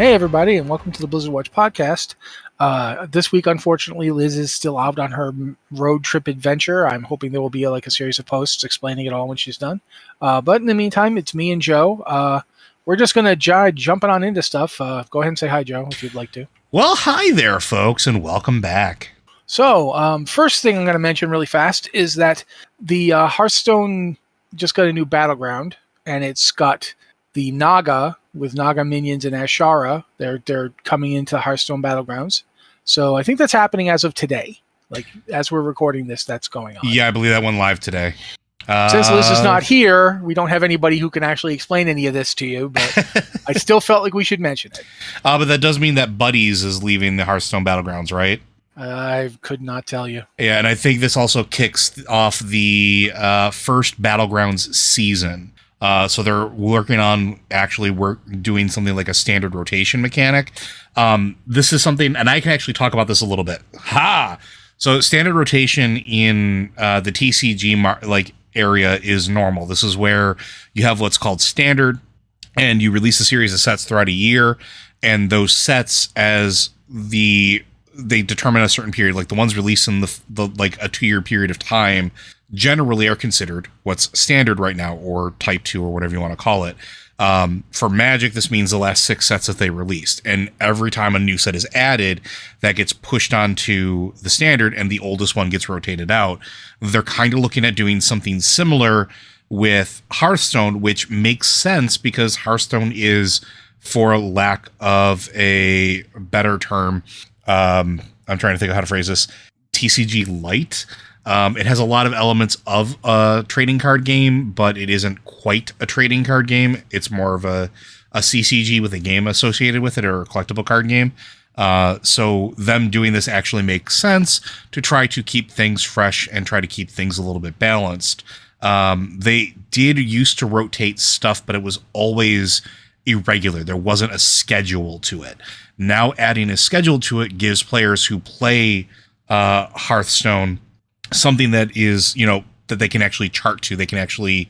Hey, everybody, and welcome to the Blizzard Watch podcast. This week, unfortunately, Liz is still out on her road trip adventure. I'm hoping there will be a series of posts explaining it all when she's done. But in the meantime, it's me and Joe. We're just going to jumping on into stuff. Go ahead and say hi, Joe, if you'd like to. Well, hi there, folks, and welcome back. So, first thing I'm going to mention really fast is that the Hearthstone just got a new battleground, and it's got the Naga with Naga minions and Azshara. They're coming into Hearthstone Battlegrounds. So I think that's happening as of today. Like, as we're recording this, that's going on. Yeah, I believe that went live today. Since Liz is not here, we don't have anybody who can actually explain any of this to you, but I still felt like we should mention it. But that does mean that Buddies is leaving the Hearthstone Battlegrounds, right? I could not tell you. Yeah, and I think this also kicks off the first Battlegrounds season. So they're working on actually doing something like a standard rotation mechanic. This is something, and I can actually talk about this a little bit. So standard rotation in the TCG area is normal. This is where you have what's called standard, and you release a series of sets throughout a year, and those sets, as they determine a certain period, like the ones released in the like a 2-year period of time, generally are considered what's standard right now, or type 2, or whatever you want to call it. For Magic, this means the last 6 sets that they released, and every time a new set is added, that gets pushed onto the standard, and the oldest one gets rotated out. They're kind of looking at doing something similar with Hearthstone, which makes sense because Hearthstone is, for lack of a better term, I'm trying to think of how to phrase this, TCG light. It has a lot of elements of a trading card game, but it isn't quite a trading card game. It's more of a CCG with a game associated with it, or a collectible card game. So them doing this actually makes sense to try to keep things fresh and try to keep things a little bit balanced. They did used to rotate stuff, but it was always irregular. There wasn't a schedule to it. Now adding a schedule to it gives players who play Hearthstone something that is, that they can actually chart to, they can actually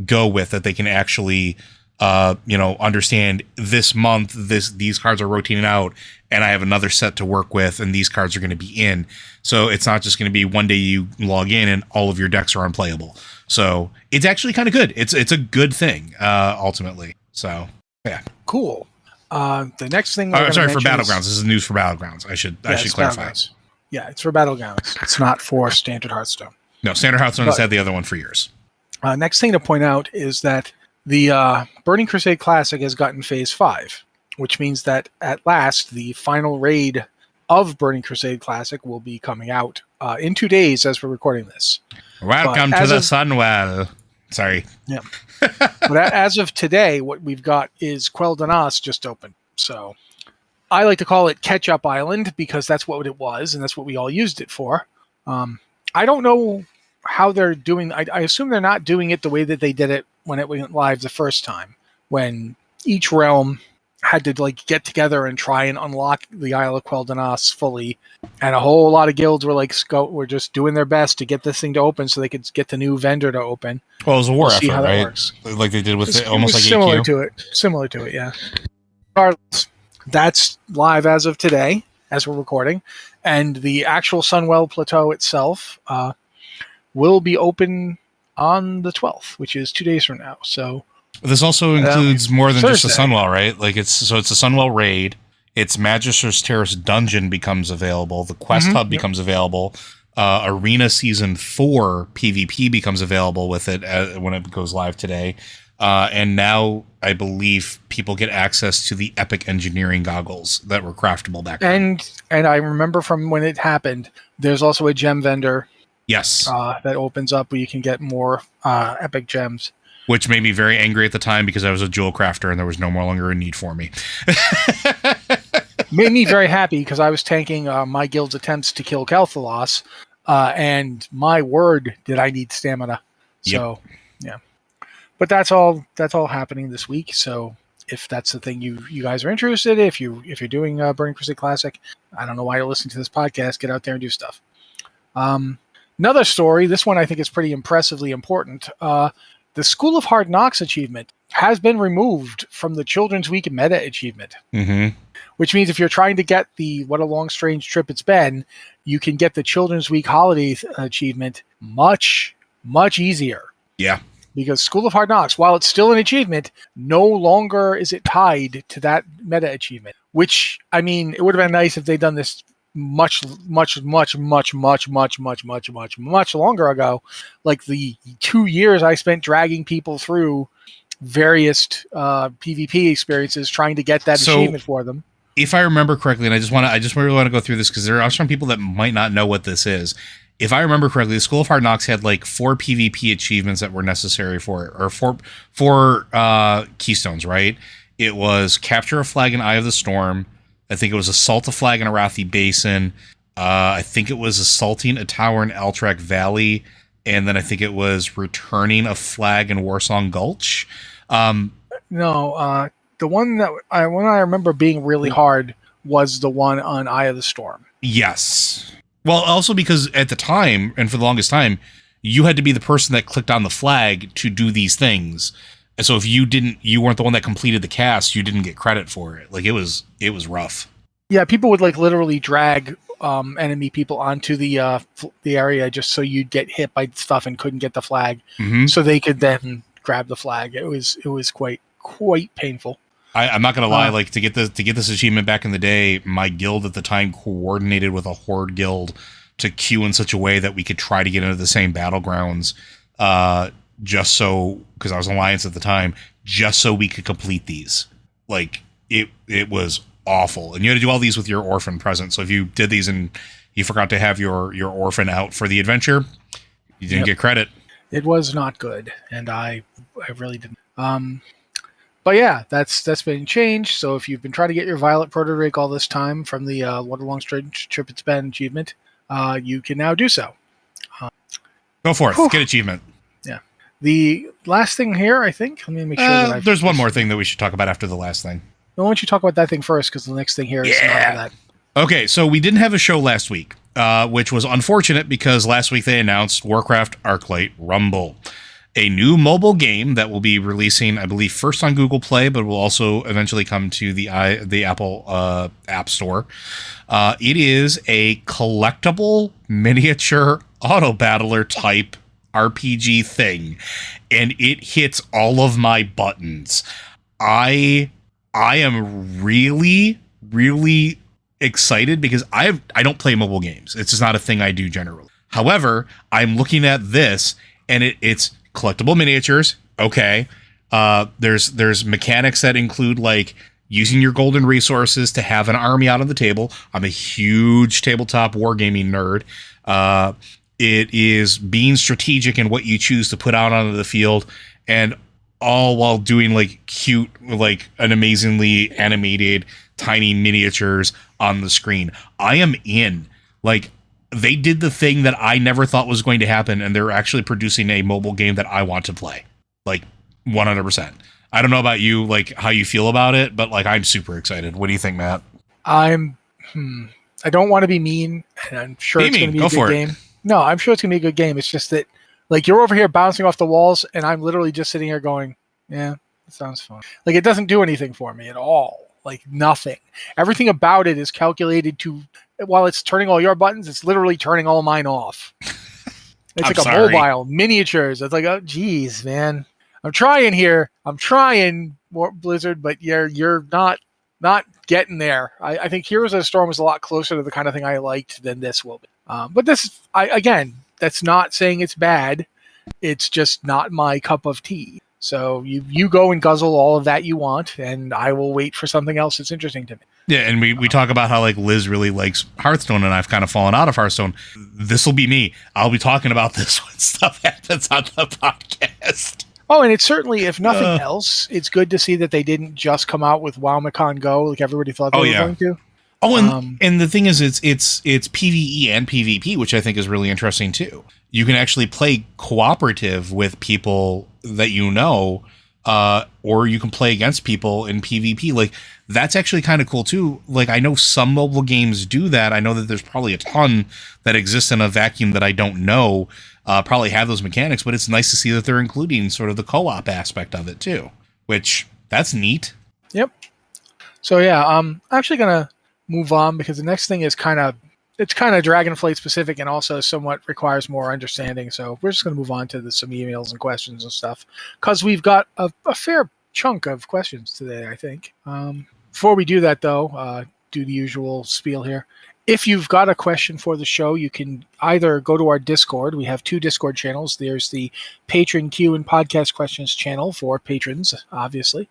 go with, that they can actually, understand this month, these cards are rotating out, and I have another set to work with, and these cards are going to be in. So it's not just going to be one day you log in and all of your decks are unplayable. So it's actually kind of good. It's a good thing, ultimately. So, yeah. Cool. The next thing for Battlegrounds. This is news for Battlegrounds. I should clarify. Yeah, it's for Battlegrounds. It's not for Standard Hearthstone. No, Standard Hearthstone has had the other one for years. Next thing to point out is that the Burning Crusade Classic has gotten Phase 5, which means that at last the final raid of Burning Crusade Classic will be coming out in 2 days as we're recording this. Welcome to the Sunwell. Sorry. Yeah. But as of today, what we've got is Quel'Danas just open. So I like to call it Ketchup Island because that's what it was, and that's what we all used it for. I don't know how they're doing. I assume they're not doing it the way that they did it when it went live the first time, when each realm had to get together and try and unlock the Isle of Quel'Danas fully, and a whole lot of guilds were just doing their best to get this thing to open so they could get the new vendor to open. Well, it was a war effort, right? Works. Like they did with almost like similar AQ. Similar to it, yeah. Regardless, that's live as of today, as we're recording, and the actual Sunwell Plateau itself will be open on the 12th, which is 2 days from now. So this also includes more than Thursday. just a Sunwell, right? It's a Sunwell raid. Its Magister's Terrace dungeon becomes available. The quest hub becomes available. Arena Season 4 PvP becomes available with it when it goes live today. And now I believe people get access to the epic engineering goggles that were craftable back then. And I remember from when it happened, there's also a gem vendor. Yes. That opens up where you can get more epic gems. Which made me very angry at the time because I was a jewel crafter and there was no longer a need for me. Made me very happy because I was tanking my guild's attempts to kill Kel'Thalas, and my word, did I need stamina. So, yeah. But that's all happening this week. So if that's the thing you guys are interested in, if you're doing Burning Crusade Classic, I don't know why you're listening to this podcast. Get out there and do stuff. Another story. This one I think is pretty impressively important. The School of Hard Knocks achievement has been removed from the Children's Week meta achievement. Mm-hmm. Which means if you're trying to get the What a Long Strange Trip It's Been, you can get the Children's Week holiday achievement much, much easier. Yeah. Because School of Hard Knocks, while it's still an achievement, no longer is it tied to that meta achievement. Which, I mean, it would have been nice if they'd done this much longer ago. Like the 2 years I spent dragging people through various PvP experiences trying to get that achievement for them. If I remember correctly, and I just really want to go through this because there are some people that might not know what this is. If I remember correctly, the School of Hard Knocks had like 4 PvP achievements that were necessary for it, or four keystones, right? It was capture a flag in Eye of the Storm. I think it was assault a flag in Arathi Basin. I think it was assaulting a tower in Alterac Valley, and then I think it was returning a flag in Warsong Gulch. No, the one that I remember being really hard was the one on Eye of the Storm. Yes. Well, also because at the time, and for the longest time, you had to be the person that clicked on the flag to do these things. And so if you weren't the one that completed the cast, you didn't get credit for it. Like it was rough. Yeah, people would like literally drag enemy people onto the area just so you'd get hit by stuff and couldn't get the flag, so they could then grab the flag. It was quite painful. I'm not gonna lie, like to get this achievement back in the day, my guild at the time coordinated with a Horde guild to queue in such a way that we could try to get into the same battlegrounds, just so, because I was in Alliance at the time, just so we could complete these. Like it was awful, and you had to do all these with your orphan present. So if you did these and you forgot to have your orphan out for the adventure, you didn't get credit. It was not good, and I really didn't. But yeah, that's been changed. So if you've been trying to get your Violet Proto-Drake all this time from the What a Long Strange Trip It's Been achievement, you can now do so. Go for it. Get achievement. Yeah. The last thing here, I think, let me make sure that there's one more thing that we should talk about after the last thing. Why don't you talk about that thing first, because the next thing here is that. Okay, so we didn't have a show last week, which was unfortunate because last week they announced Warcraft Arclight Rumble, a new mobile game that will be releasing, I believe, first on Google Play, but will also eventually come to the Apple App Store. It is a collectible miniature auto battler type RPG thing, and it hits all of my buttons. I am really, really excited because I don't play mobile games. It's just not a thing I do generally. However, I'm looking at this, and it's collectible miniatures. Okay. There's mechanics that include like using your golden resources to have an army out on the table. I'm a huge tabletop wargaming nerd. It is being strategic in what you choose to put out onto the field, and all while doing like cute, like an amazingly animated tiny miniatures on the screen. I am in. Like, they did the thing that I never thought was going to happen, and they're actually producing a mobile game that I want to play. Like, 100%. I don't know about you, like, how you feel about it, but, like, I'm super excited. What do you think, Matt? I don't want to be mean, and I'm sure it's going to be a good game. No, I'm sure it's going to be a good game. It's just that, like, you're over here bouncing off the walls, and I'm literally just sitting here going, yeah, that sounds fun. Like, it doesn't do anything for me at all. Like, nothing. Everything about it is calculated to, while it's turning all your buttons, it's literally turning all mine off. It's like a mobile miniatures. It's like, oh, geez, man. I'm trying here. I'm trying, Blizzard, but you're not getting there. I think Heroes of the Storm was a lot closer to the kind of thing I liked than this will be. But this, again, that's not saying it's bad. It's just not my cup of tea. So you go and guzzle all of that you want, and I will wait for something else that's interesting to me. Yeah, and we talk about how like Liz really likes Hearthstone, and I've kind of fallen out of Hearthstone. This will be me. I'll be talking about this when stuff happens on the podcast. Oh, and it's certainly, if nothing else, it's good to see that they didn't just come out with WoWMacon Go like everybody thought they were going to. Oh, and the thing is, it's PvE and PvP, which I think is really interesting too. You can actually play cooperative with people that you know, or you can play against people in PvP. Like, that's actually kind of cool too. Like, I know some mobile games do that. I know that there's probably a ton that exist in a vacuum that I don't know, probably have those mechanics, but it's nice to see that they're including sort of the co-op aspect of it too. which that's neat. Yep. So yeah, I'm actually gonna move on because the next thing is kind of Dragonflight specific and also somewhat requires more understanding. So we're just gonna move on to some emails and questions and stuff because we've got a fair chunk of questions today, I think. Before we do that, though, do the usual spiel here. If you've got a question for the show, you can either go to our Discord. We have 2 Discord channels. There's the Patron Q and Podcast Questions channel for patrons, obviously,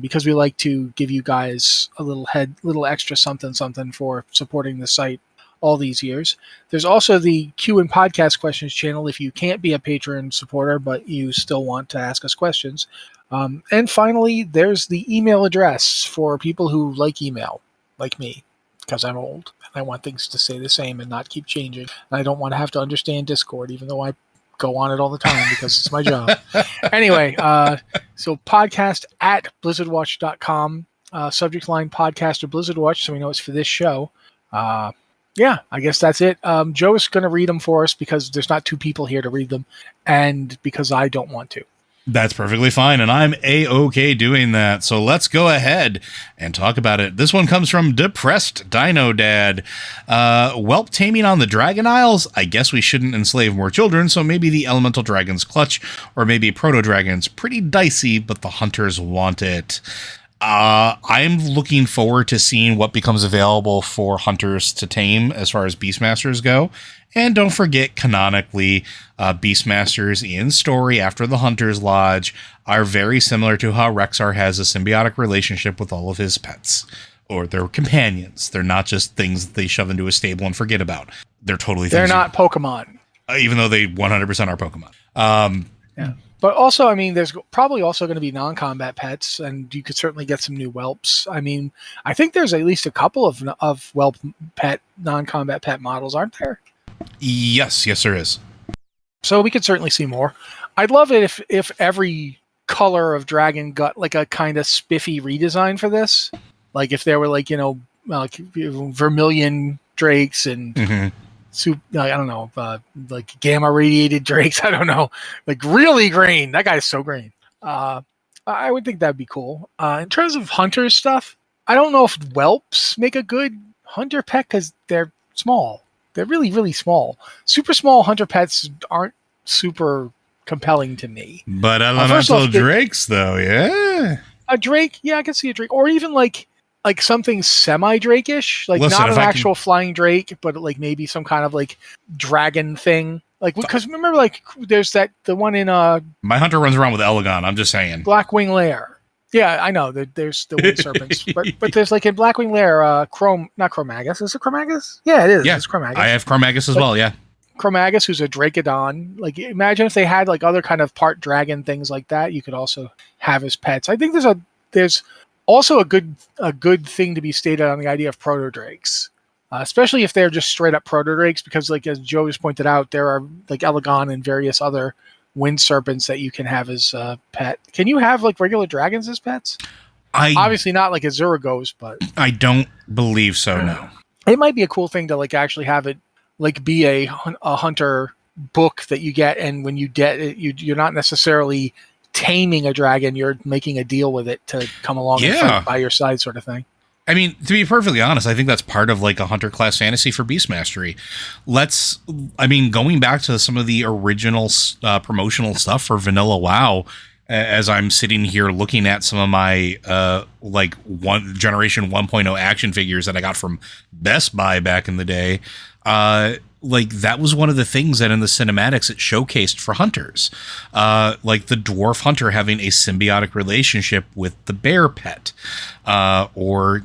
because we like to give you guys a little extra something for supporting the site all these years. There's also the Q and Podcast Questions channel if you can't be a patron supporter, but you still want to ask us questions. And finally, there's the email address for people who like email, like me, because I'm old and I want things to stay the same and not keep changing. And I don't want to have to understand Discord, even though I go on it all the time because it's my job. Anyway, so podcast at blizzardwatch.com, subject line podcast or Blizzard Watch, so we know it's for this show. Yeah, I guess that's it. Joe is going to read them for us because there's not 2 people here to read them and because I don't want to. That's perfectly fine, and I'm A-OK doing that. So let's go ahead and talk about it. This one comes from Depressed Dino Dad. Whelp taming on the Dragon Isles? I guess we shouldn't enslave more children, so maybe the Elemental Dragon's clutch, or maybe Proto-Dragons. Pretty dicey, but the hunters want it. I'm looking forward to seeing what becomes available for hunters to tame as far as Beastmasters go. And don't forget, canonically, Beastmasters in story after the Hunter's Lodge are very similar to how Rexar has a symbiotic relationship with all of his pets, or their companions. They're not just things that they shove into a stable and forget about. They're totally They're not Pokemon. Even though they 100% are Pokemon. Yeah. But also, I mean, there's probably also going to be non-combat pets, and you could certainly get some new whelps. I mean, I think there's at least a couple of whelp non-combat pet models, aren't there? Yes, there is. So we could certainly see more. I'd love it if every color of dragon got like a kind of spiffy redesign for this. Like if there were like vermilion drakes and I don't know, like gamma radiated drakes. I don't know, like really green. That guy's so green. I would think that'd be cool. In terms of hunter stuff, I don't know if whelps make a good hunter pet because they're small. They're really, really small. Super small hunter pets aren't super compelling to me. But elemental drakes, though, yeah. A drake, yeah, I can see a drake. Or even like something semi-drake-ish. Like not an actual flying drake, but like maybe some kind of like dragon thing. Like, because remember, like, there's the one in... My hunter runs around with Elegon, I'm just saying. Blackwing Lair. Yeah, I know. There's the wind serpents. But there's like in Blackwing Lair, not Chromagus. Is it Chromagus? Yeah, it is. Yeah, it's Chromagus. I have Chromagus as well, yeah. Chromagus, who's a Dracodon. Like, imagine if they had like other kind of part dragon things like that. You could also have as pets. I think there's also a good thing to be stated on the idea of proto-drakes. Especially if they're just straight up proto-drakes, because like as Joe has pointed out, there are like Elegon and various other wind serpents that you can have as a pet. Can you have like regular dragons as pets? Obviously not like Azuragos, but I don't believe so. No, it might be a cool thing to like actually have it like be a hunter book that you get, and when you get it, you're not necessarily taming a dragon; you're making a deal with it to come along and fight by your side, sort of thing. I mean, to be perfectly honest, I think that's part of like a hunter class fantasy for Beast Mastery. Going back to some of the original promotional stuff for Vanilla WoW, as I'm sitting here looking at some of my Generation 1.0 action figures that I got from Best Buy back in the day, that was one of the things that in the cinematics it showcased for hunters, like the dwarf hunter having a symbiotic relationship with the bear pet, or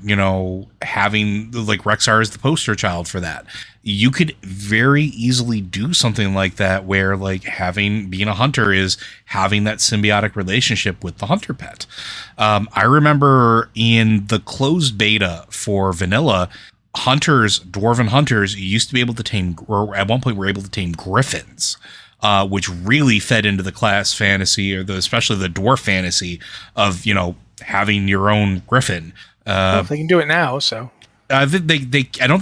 having like Rexar as the poster child for that. You could very easily do something like that, where like being a hunter is having that symbiotic relationship with the hunter pet. I remember in the closed beta for Vanilla, dwarven hunters used to be able to tame, or at one point were able to tame griffins, which really fed into the class fantasy, or especially the dwarf fantasy of, having your own griffin. Well, they can do it now, so. I don't think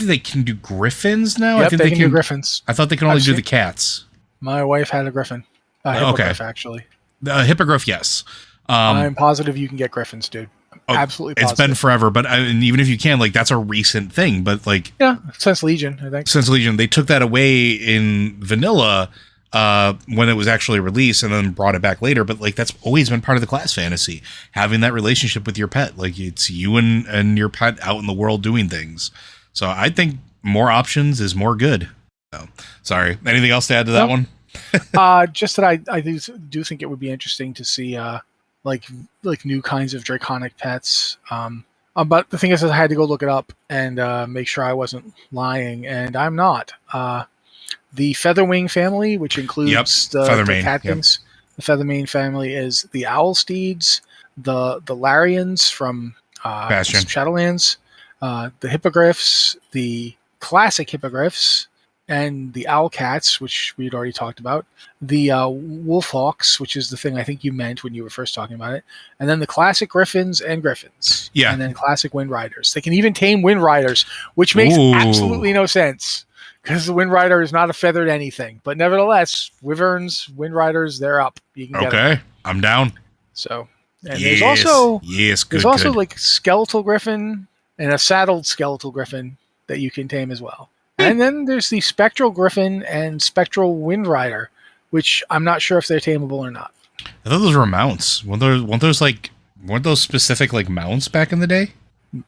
they can do griffins now. Yep, I think they can do griffins. I thought they can only do the cats. My wife had a griffin. A hippogriff, actually. Hippogriff, yes. I'm positive you can get griffins, dude. Absolutely positive. It's been forever, but and even if you can, like, that's a recent thing. But like, yeah, since Legion, I think. Since Legion, they took that away in vanilla when it was actually released, and then brought it back later. But like, that's always been part of the class fantasy, having that relationship with your pet. Like, it's you and your pet out in the world doing things. So I think more options is more good. So, sorry. Anything else to add to that one? Just that I do think it would be interesting to see like new kinds of draconic pets. But the thing is, I had to go look it up and make sure I wasn't lying, and I'm not. The Featherwing family, which includes the cat things, the Feathermane family is the Owl Steeds, the Larians from Bastion. Shadowlands, the Hippogriffs, the classic Hippogriffs, and the Owl Cats, which we had already talked about, the Wolfhawks, which is the thing I think you meant when you were first talking about it, and then the classic Griffins and Griffins. Yeah. And then classic Wind Riders. They can even tame Wind Riders, which makes absolutely no sense, because the Wind Rider is not a feathered anything. But nevertheless, Wyverns, Wind Riders, they're up. You can get them. I'm down. So, and there's also good. like Skeletal Griffin and a saddled Skeletal Griffin that you can tame as well. And then there's the Spectral Griffin and Spectral Wind Rider, which I'm not sure if they're tameable or not. I thought those were mounts. Weren't those specific like mounts back in the day?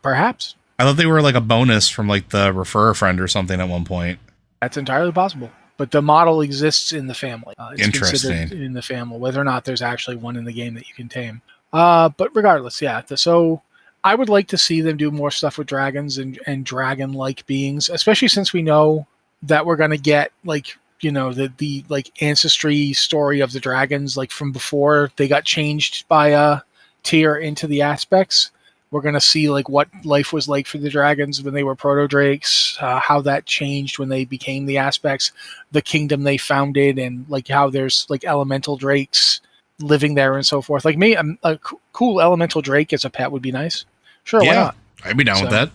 Perhaps. I thought they were like a bonus from like the Refer a Friend or something at one point. That's entirely possible. But the model exists in the family. It's Interesting. In the family, whether or not there's actually one in the game that you can tame. But regardless, yeah. So I would like to see them do more stuff with dragons and dragon-like beings, especially since we know that we're going to get like, you know, the like ancestry story of the dragons, like from before they got changed by Tyr into the aspects. We're going to see like what life was like for the dragons when they were proto-drakes, how that changed when they became the aspects, the kingdom they founded, and like how there's like elemental drakes living there and so forth. Like me, a cool elemental drake as a pet would be nice. Sure, why not? I'd be down with that.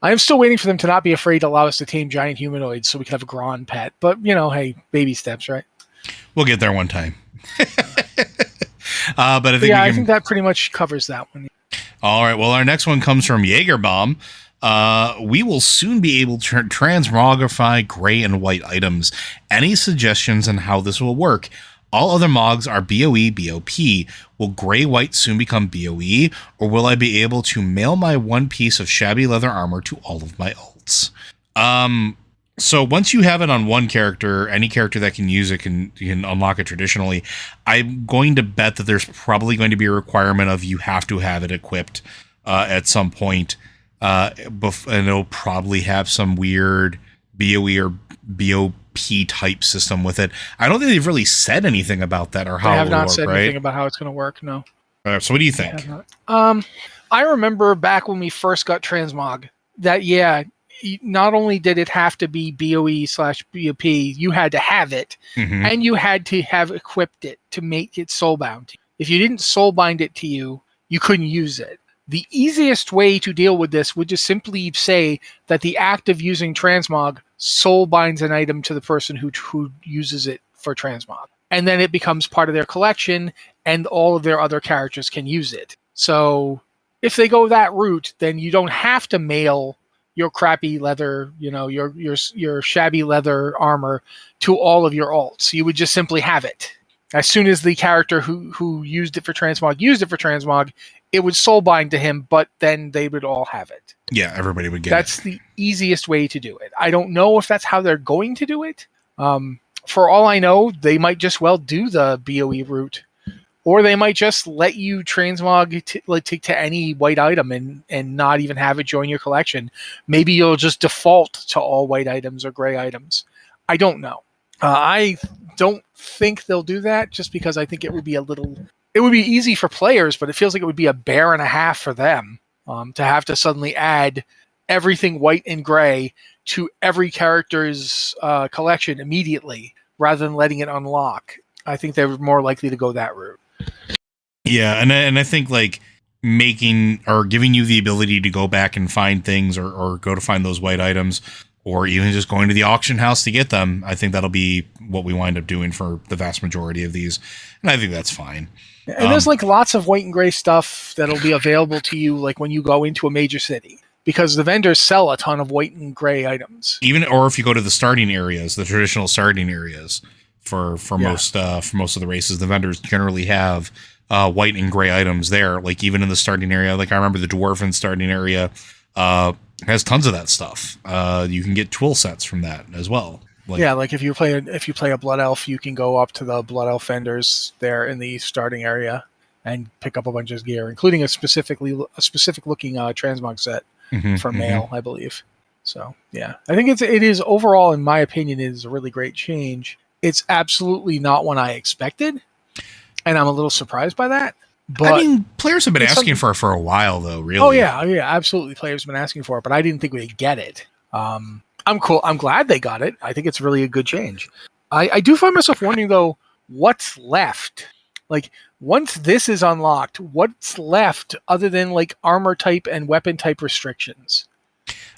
I am still waiting for them to not be afraid to allow us to tame giant humanoids so we can have a Gron pet. But, you know, hey, baby steps, right? We'll get there one time. But I think that pretty much covers that one. All right. Well, our next one comes from Jaegerbomb. We will soon be able to transmogrify gray and white items. Any suggestions on how this will work? All other mogs are BOE, BOP. Will gray-white soon become BOE, or will I be able to mail my one piece of shabby leather armor to all of my ults? So once you have it on one character, any character that can use it can unlock it traditionally. I'm going to bet that there's probably going to be a requirement of you have to have it equipped at some point, and it'll probably have some weird BOE or BOP type system with it. I don't think they've really said anything about that or how it will work, right? They have not said anything about how it's going to work, no. So what do you think? I remember back when we first got transmog that, not only did it have to be BOE/BOP, you had to have it, and you had to have equipped it to make it soulbound. If you didn't soulbind it to you, you couldn't use it. The easiest way to deal with this would just simply say that the act of using transmog soulbinds an item to the person who uses it for transmog. And then it becomes part of their collection, and all of their other characters can use it. So if they go that route, then you don't have to mail your crappy leather, your shabby leather armor to all of your alts. You would just simply have it. As soon as the character who used it for transmog, it would soulbind to him, but then they would all have it. Yeah, everybody would get That's the easiest way to do it. I don't know if that's how they're going to do it. For all I know, they might just well do the BOE route. Or they might just let you transmog to any white item and not even have it join your collection. Maybe you'll just default to all white items or gray items. I don't know. I don't think they'll do that just because I think it would be easy for players, but it feels like it would be a bear and a half for them to have to suddenly add everything white and gray to every character's collection immediately rather than letting it unlock. I think they're more likely to go that route. Yeah, and I think like making or giving you the ability to go back and find things or go to find those white items or even just going to the auction house to get them, I think that'll be what we wind up doing for the vast majority of these. And I think that's fine. And there's like lots of white and gray stuff that'll be available to you like when you go into a major city, because the vendors sell a ton of white and gray items. Or if you go to the starting areas, the traditional starting areas for most of the races, the vendors generally have white and gray items there. Like even in the starting area, like I remember the Dwarven starting area has tons of that stuff. You can get twill sets from that as well. Like if you play a Blood Elf, you can go up to the Blood Elf vendors there in the starting area and pick up a bunch of gear, including a specific looking transmog set for male, I believe. So yeah, I think it is overall, in my opinion, it is a really great change. It's absolutely not one I expected, and I'm a little surprised by that. But I mean, players have been asking for it for a while, though. Really? Oh yeah, absolutely. Players have been asking for it, but I didn't think we'd get it. I'm cool. I'm glad they got it. I think it's really a good change. I do find myself wondering though, what's left? Like once this is unlocked, what's left other than like armor type and weapon type restrictions?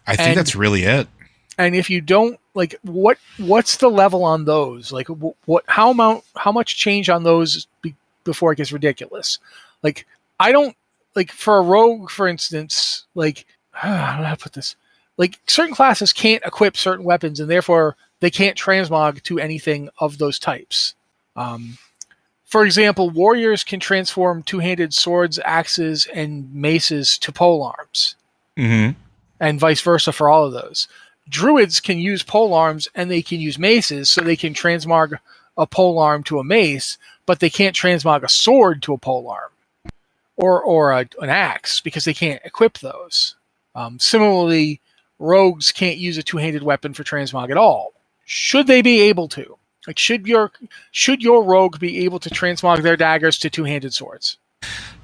I think that's really it. And if you don't like, what's the level on those? Like how much change on those before it gets ridiculous? Like I don't like for a rogue, for instance. Like I don't know how to put this. Like certain classes can't equip certain weapons, and therefore they can't transmog to anything of those types. For example, warriors can transform two-handed swords, axes, and maces to polearms, and vice versa for all of those. Druids can use polearms and they can use maces, so they can transmog a polearm to a mace, but they can't transmog a sword to a polearm or an axe because they can't equip those. Similarly, rogues can't use a two-handed weapon for transmog at all. Should they be able to? Like, should your rogue be able to transmog their daggers to two-handed swords?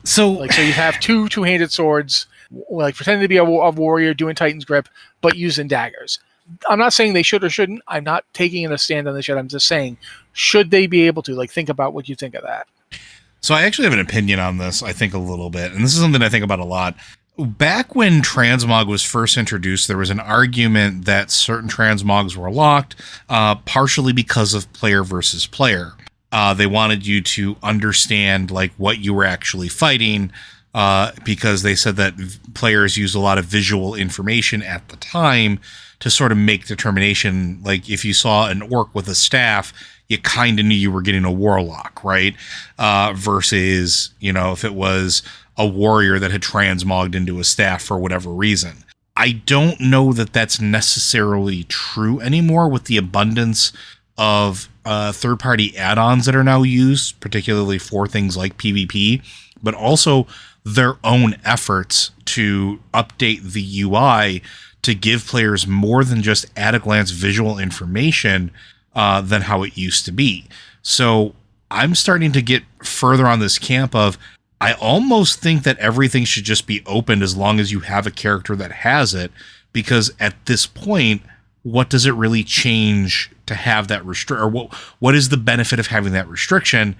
So you have two-handed swords, like pretending to be a warrior doing Titan's Grip, but using daggers. I'm not saying they should or shouldn't. I'm not taking a stand on this yet. I'm just saying, should they be able to? Like, think about what you think of that. So I actually have an opinion on this, I think, a little bit. And this is something I think about a lot. Back when transmog was first introduced, there was an argument that certain transmogs were locked, partially because of player versus player. They wanted you to understand like what you were actually fighting, because they said that players used a lot of visual information at the time to sort of make determination. Like if you saw an orc with a staff, you kind of knew you were getting a warlock, right? Versus, if it was a warrior that had transmogged into a staff for whatever reason. I don't know that that's necessarily true anymore with the abundance of third-party add-ons that are now used, particularly for things like PvP, but also their own efforts to update the UI to give players more than just at-a-glance visual information than how it used to be. So I'm starting to get further on this camp of, I almost think that everything should just be opened as long as you have a character that has it, because at this point, what does it really change to have that restriction? Or what is the benefit of having that restriction?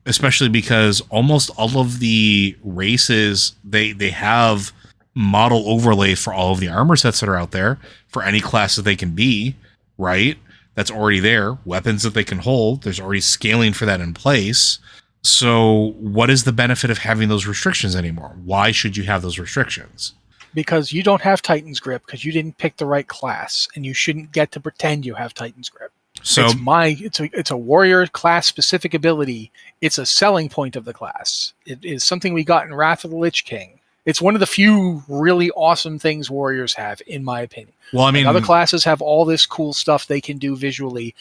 Especially because almost all of the races, they have model overlay for all of the armor sets that are out there for any class that they can be, right? That's already there. Weapons that they can hold. There's already scaling for that in place. So what is the benefit of having those restrictions anymore? Why should you have those restrictions? Because you don't have Titan's Grip, because you didn't pick the right class, and you shouldn't get to pretend you have Titan's Grip. So it's a warrior class specific ability. It's a selling point of the class. It is something we got in Wrath of the Lich King. It's one of the few really awesome things warriors have, in my opinion. Well, I mean, other classes have all this cool stuff they can do visually.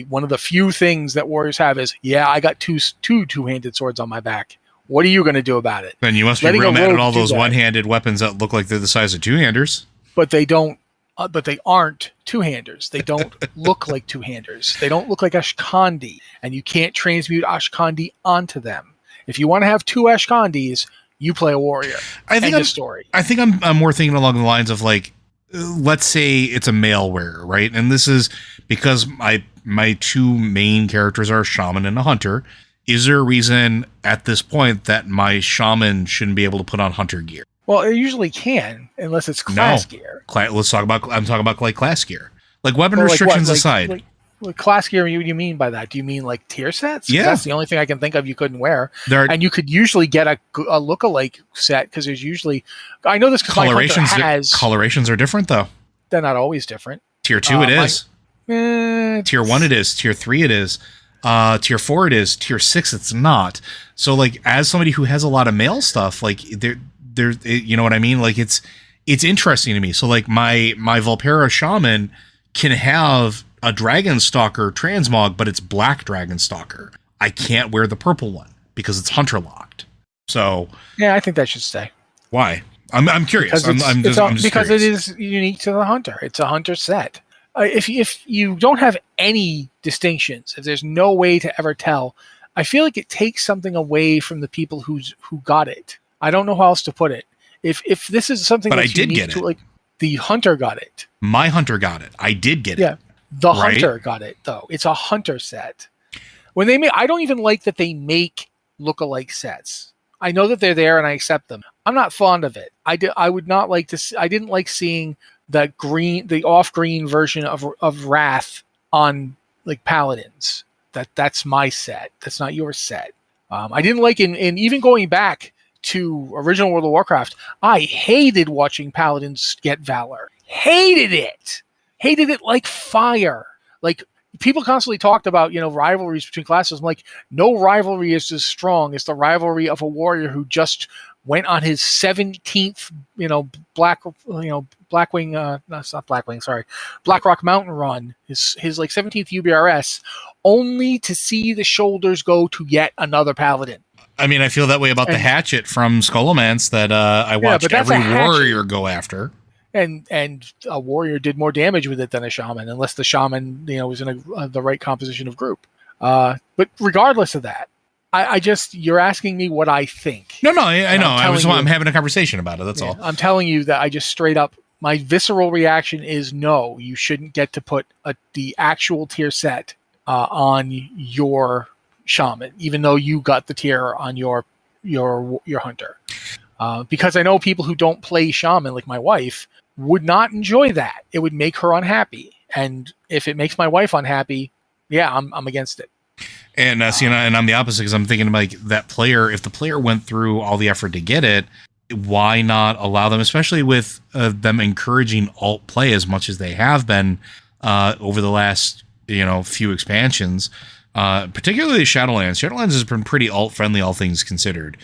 One of the few things that warriors have is, I got two-handed swords on my back. What are you going to do about it? Then you must be real mad at all those one-handed weapons that look like they're the size of two-handers. But they don't. But they aren't two-handers. They don't look like two-handers. They don't look like Ashkandi, and you can't transmute Ashkandi onto them. If you want to have two Ashkandis, you play a warrior. End of story. I think I'm more thinking along the lines of like, let's say it's a male wearer, right? And this is because my two main characters are a shaman and a hunter. Is there a reason at this point that my shaman shouldn't be able to put on hunter gear? Well, it usually can, unless it's class gear. I'm talking about like class gear. Like weapon restrictions aside. What class gear do you mean by that? Do you mean like tier sets? 'Cause Yeah. that's the only thing I can think of you couldn't wear. There are And you could usually get a lookalike set because there's usually, I know this because my hunter has. colorations are different though. They're not always different. Tier 2 it is. Tier 1 it is. Tier 3 it is. Tier 4 it is. Tier 6 it's not. So like as somebody who has a lot of male stuff, like there, you know what I mean? Like it's interesting to me. So like my Volpera Shaman can have a Dragon Stalker transmog, but it's black Dragon Stalker. I can't wear the purple one because it's hunter locked. So yeah, I think that should stay. Why? I'm curious. Because it is unique to the hunter. It's a hunter set. If you don't have any distinctions, if there's no way to ever tell, I feel like it takes something away from the people who got it. I don't know how else to put it. If this is something, but that's I did unique get it. Like the hunter got it. My hunter got it. I did get it. Yeah, the hunter got it though. It's a hunter set. When they make, I don't even like that they make lookalike sets. I know that they're there and I accept them. I'm not fond of it. I would not like to. I didn't like seeing the off green version of Wrath on like Paladins. That's my set. That's not your set. I didn't like in even going back to original World of Warcraft. I hated watching Paladins get Valor. Hated it like fire. Like people constantly talked about, rivalries between classes. I'm like, no rivalry is as strong as the rivalry of a warrior who just went on his 17th, Blackwing, no, it's not Blackwing, sorry, Blackrock Mountain run, his like 17th UBRS, only to see the shoulders go to yet another Paladin. I mean, I feel that way about the hatchet from Skullomance that I watched every warrior go after. And a warrior did more damage with it than a shaman, unless the shaman, was in the right composition of group. But regardless of that, I just, you're asking me what I think. No, I know. I'm having a conversation about it. That's all. I'm telling you that I just straight up, my visceral reaction is no, you shouldn't get to put the actual tier set on your shaman, even though you got the tier on your hunter. Because I know people who don't play shaman, like my wife, would not enjoy that. It would make her unhappy. And if it makes my wife unhappy, yeah, I'm against it. And and I'm the opposite, because I'm thinking like that player, if the player went through all the effort to get it, why not allow them, especially with them encouraging alt play as much as they have been over the last few expansions, particularly Shadowlands. Shadowlands has been pretty alt friendly, all things considered.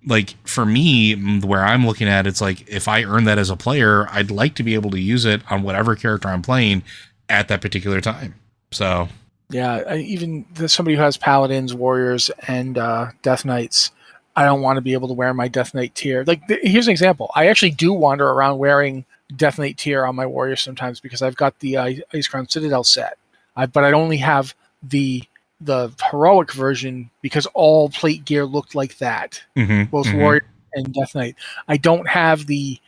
Like for me, where I'm looking at, it's like if I earn that as a player, I'd like to be able to use it on whatever character I'm playing at that particular time. So yeah, even somebody who has Paladins, Warriors, and Death Knights, I don't want to be able to wear my Death Knight tier. Like here's an example. I actually do wander around wearing Death Knight tier on my Warriors sometimes because I've got the Ice Crown Citadel set, but I only have the heroic version because all plate gear looked like that, both Warrior and Death Knight. I don't have the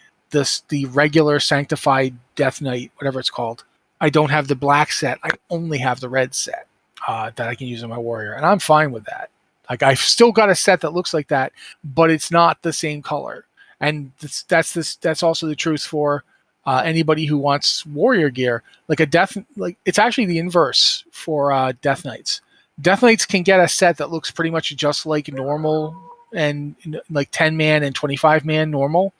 regular sanctified Death Knight, whatever it's called. I don't have the black set. I only have the red set that I can use on my Warrior, and I'm fine with that. Like I've still got a set that looks like that, but it's not the same color. And that's also the truth for anybody who wants Warrior gear. Like it's actually the inverse for Death Knights. Death Knights can get a set that looks pretty much just like normal and like 10-man and 25-man normal,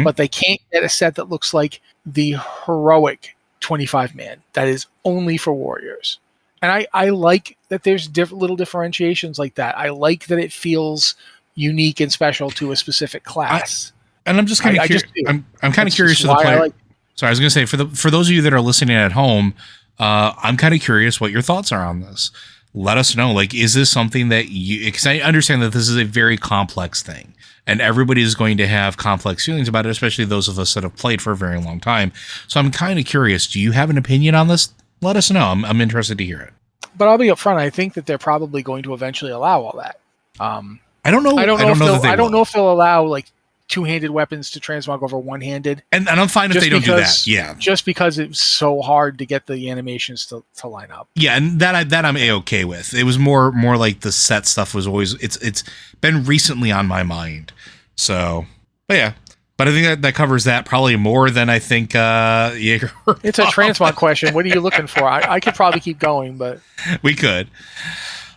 but they can't get a set that looks like the heroic 25-man that is only for Warriors. And I like that there's little differentiations like that. I like that it feels unique and special to a specific class. And I'm just kind of curious. I'm kind of curious to the player. So I was going to say, for those of you that are listening at home, I'm kind of curious what your thoughts are on this. Let us know. Like, is this something that because I understand that this is a very complex thing and everybody is going to have complex feelings about it, especially those of us that have played for a very long time. So I'm kind of curious. Do you have an opinion on this? Let us know. I'm interested to hear it. But I'll be upfront. I think that they're probably going to eventually allow all that. I don't know. I don't know if they'll allow like two-handed weapons to transmog over one-handed. And I'm fine if they don't do that. Yeah. Just because it's so hard to get the animations to line up. Yeah, and that I'm A-okay with. It was more like the set stuff was always it's been recently on my mind. So, but yeah. But I think that covers that probably more than I think Jaeger. It's a transmog question. What are you looking for? I could probably keep going, but We could.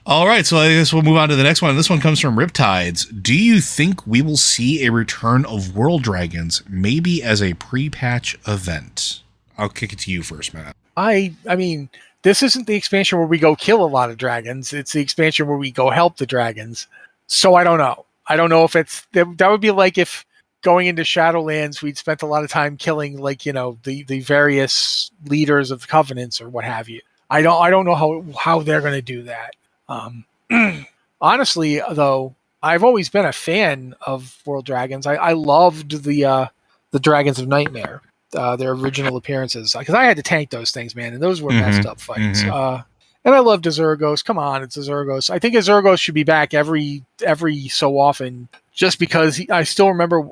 All right, so I guess we'll move on to the next one. This one comes from Riptides. Do you think we will see a return of World Dragons, maybe as a pre-patch event? I'll kick it to you first, Matt. I mean, this isn't the expansion where we go kill a lot of dragons. It's the expansion where we go help the dragons. So I don't know. I don't know if that would be like if going into Shadowlands, we'd spent a lot of time killing, like, the various leaders of the covenants or what have you. I don't know how they're going to do that. Honestly, though, I've always been a fan of World Dragons. I loved the Dragons of Nightmare, their original appearances, because I had to tank those things, man, and those were messed up fights. And I loved Azurgos. Come on, it's Azurgos. I think Azurgos should be back every so often, just because I still remember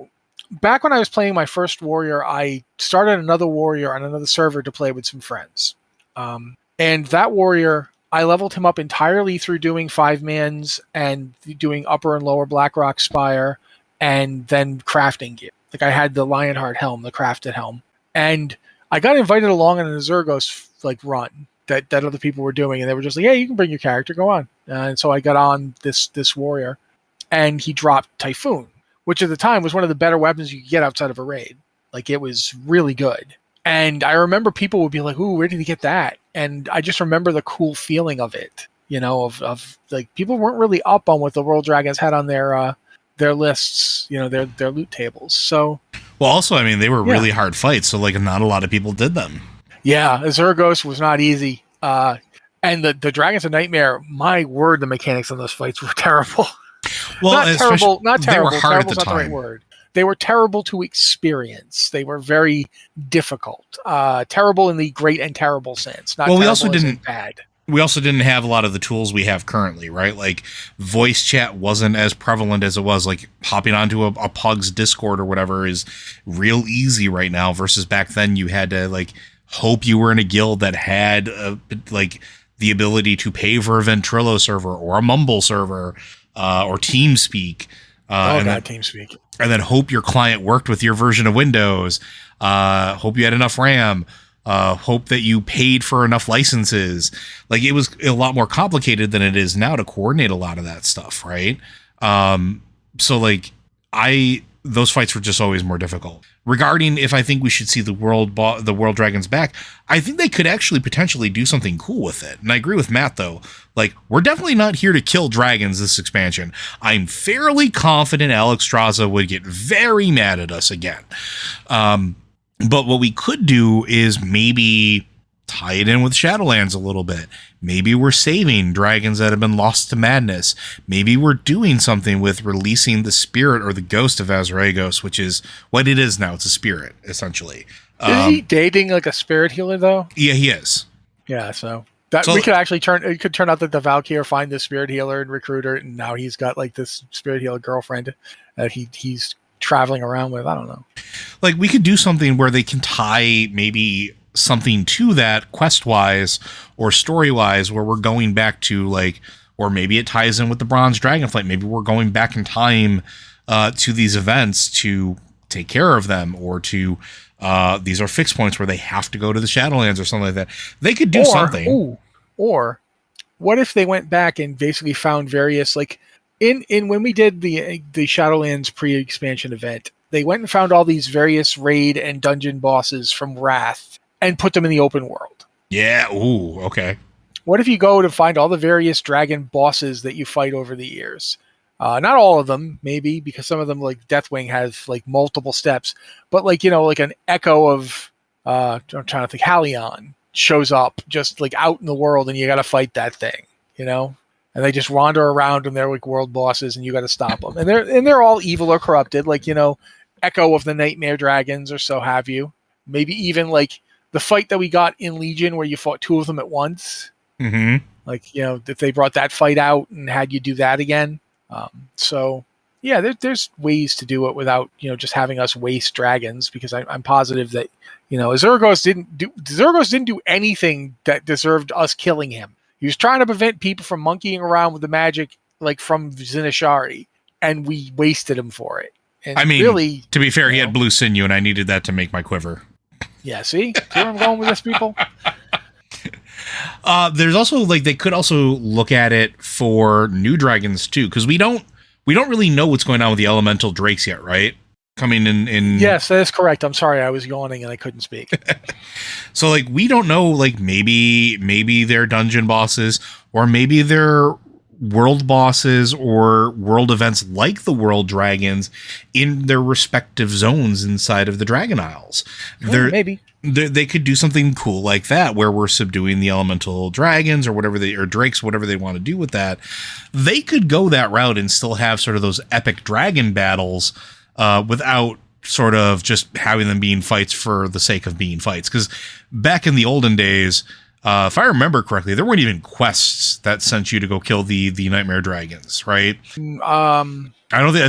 back when I was playing my first warrior, I started another warrior on another server to play with some friends, and that warrior, I leveled him up entirely through doing 5-mans and doing upper and lower Blackrock Spire, and then crafting gear. Like, I had the Lionheart helm, the crafted helm, and I got invited along on an Azurgos run that other people were doing, and they were just like, "Hey, you can bring your character, go on." And so I got on this warrior, and he dropped Typhoon, which at the time was one of the better weapons you could get outside of a raid. Like, it was really good. And I remember people would be like, "Ooh, where did he get that?" And I just remember the cool feeling of it, of like, people weren't really up on what the World Dragons had on their lists, their loot tables. So, well, also, I mean, they were really hard fights, so like not a lot of people did them. Yeah, Azurgos was not easy. And the Dragons of Nightmare, my word, the mechanics on those fights were terrible. Well, not terrible. They were hard at the time. Not the right word. They were terrible to experience. They were very difficult. Terrible in the great and terrible sense. Not we also didn't bad. We also didn't have a lot of the tools we have currently, right? Like, voice chat wasn't as prevalent as it was. Like, hopping onto a Pug's Discord or whatever is real easy right now, versus back then you had to, like, hope you were in a guild that had the ability to pay for a Ventrilo server or a Mumble server or TeamSpeak. TeamSpeak. And then hope your client worked with your version of Windows. Hope you had enough RAM. Hope that you paid for enough licenses. Like, it was a lot more complicated than it is now to coordinate a lot of that stuff, right? So like, those fights were just always more difficult. Regarding if I think we should see the World Dragons back, I think they could actually potentially do something cool with it. And I agree with Matt, though. Like, we're definitely not here to kill dragons this expansion. I'm fairly confident Alex Straza would get very mad at us again. But what we could do is maybe tie it in with Shadowlands a little bit. Maybe we're saving dragons that have been lost to madness. Maybe we're doing something with releasing the spirit or the ghost of Azurgos, which is what it is now. It's a spirit, essentially. Is he dating like a spirit healer, though? Yeah, he is. Yeah, we could actually it could turn out that the Valkyr find this spirit healer and recruit her, and now he's got like this spirit healer girlfriend that he's traveling around with. I don't know. Like, we could do something where they can tie maybe something to that quest-wise or story-wise, where we're going back to, like, or maybe it ties in with the Bronze Dragonflight. Maybe we're going back in time to these events to take care of them, or to these are fixed points where they have to go to the Shadowlands or something like that. They could do something. Or what if they went back and basically found various, like, in when we did the Shadowlands pre-expansion event, they went and found all these various raid and dungeon bosses from Wrath and put them in the open world. Yeah. Ooh. Okay. What if you go to find all the various dragon bosses that you fight over the years? Not all of them, maybe, because some of them, like Deathwing, has like multiple steps. But like an echo of I'm trying to think, Halion shows up just like out in the world, and you got to fight that thing, And they just wander around, and they're like world bosses, and you got to stop them. And they're all evil or corrupted, like Echo of the Nightmare Dragons, or so have you. Maybe even like the fight that we got in Legion, where you fought two of them at once. Mm-hmm. Like, if they brought that fight out and had you do that again. So yeah, there's ways to do it without just having us waste dragons, because I'm positive that Azurgos didn't do anything that deserved us killing him. He was trying to prevent people from monkeying around with the magic, like from Zinashari, and we wasted him for it. And I mean, really, to be fair, he had blue sinew, and I needed that to make my quiver. Yeah, see where I'm going with this, people? There's also, like, they could also look at it for new dragons too, because we don't really know what's going on with the elemental drakes yet, right? Coming in. Yes, that is correct. I'm sorry, I was yawning and I couldn't speak. So, like, we don't know, like, maybe they're dungeon bosses, or maybe they're world bosses or world events like the world dragons in their respective zones inside of the Dragon Isles. Maybe. They could do something cool like that, where we're subduing the elemental dragons or whatever or drakes, whatever they want to do with that. They could go that route and still have sort of those epic dragon battles without sort of just having them being fights for the sake of being fights. Because back in the olden days, if I remember correctly, there weren't even quests that sent you to go kill the nightmare dragons, right? I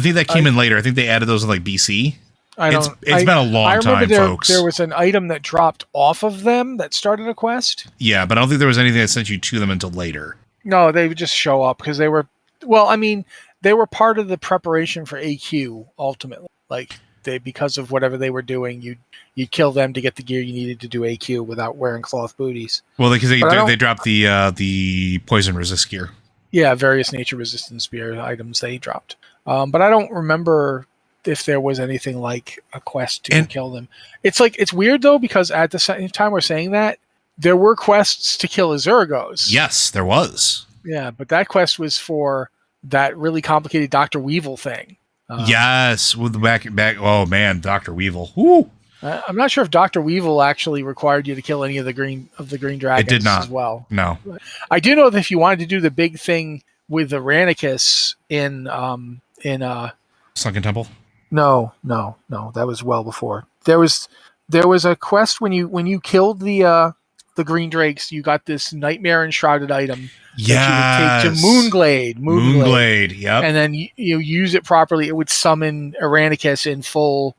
think that came in later. I think they added those in like BC. It's been a long time, folks. There was an item that dropped off of them that started a quest. Yeah, but I don't think there was anything that sent you to them until later. No, they would just show up because they were. Well, I mean, they were part of the preparation for AQ. Ultimately, like because of whatever they were doing, you'd kill them to get the gear you needed to do AQ without wearing cloth booties. Well, because they dropped the poison resist gear. Yeah, various nature resistant spear items they dropped. But I don't remember if there was anything like a quest to kill them. It's weird though, because at the same time we're saying that, there were quests to kill Azurgos. Yes, there was. Yeah, but that quest was for that really complicated Dr. Weevil thing. Yes, with the back. Oh man, Dr. Weevil. Woo! I'm not sure if Dr. Weevil actually required you to kill any of the green dragons. It did not. As well. No. I do know that if you wanted to do the big thing with the Ranicus in Sunken Temple. No, that was well before. There was a quest when you killed the green drakes, you got this nightmare enshrouded item that you would take to Moonglade. Yep. And then you use it properly, it would summon Iranicus in full,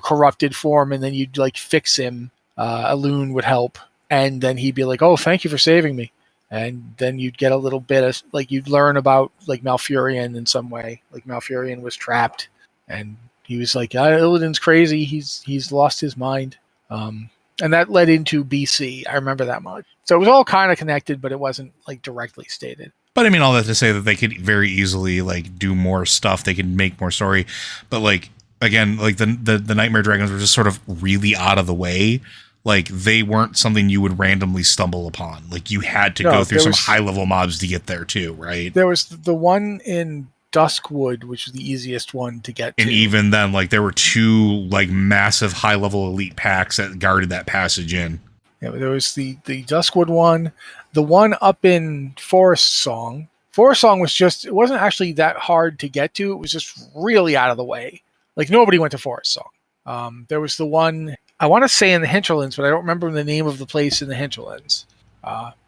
corrupted form, and then you'd like fix him. A loon would help, and then he'd be like, "Oh, thank you for saving me." And then you'd get a little bit of you'd learn about Malfurion in some way. Like Malfurion was trapped. And he was like, Illidan's crazy. He's lost his mind. And that led into BC. I remember that much. So it was all kind of connected, but it wasn't directly stated. But I mean, all that to say that they could very easily do more stuff. They could make more story. But again, the Nightmare Dragons were just sort of really out of the way. They weren't something you would randomly stumble upon. You had to go through some high level mobs to get there too, right? There was the one in Duskwood, which was the easiest one to get to. And even then, there were two massive high level elite packs that guarded that passage in. Yeah, there was the Duskwood one, the one up in Forest Song. Forest Song it wasn't actually that hard to get to. It was just really out of the way. Nobody went to Forest Song. There was the one, I want to say in the Hinterlands, but I don't remember the name of the place in the Hinterlands.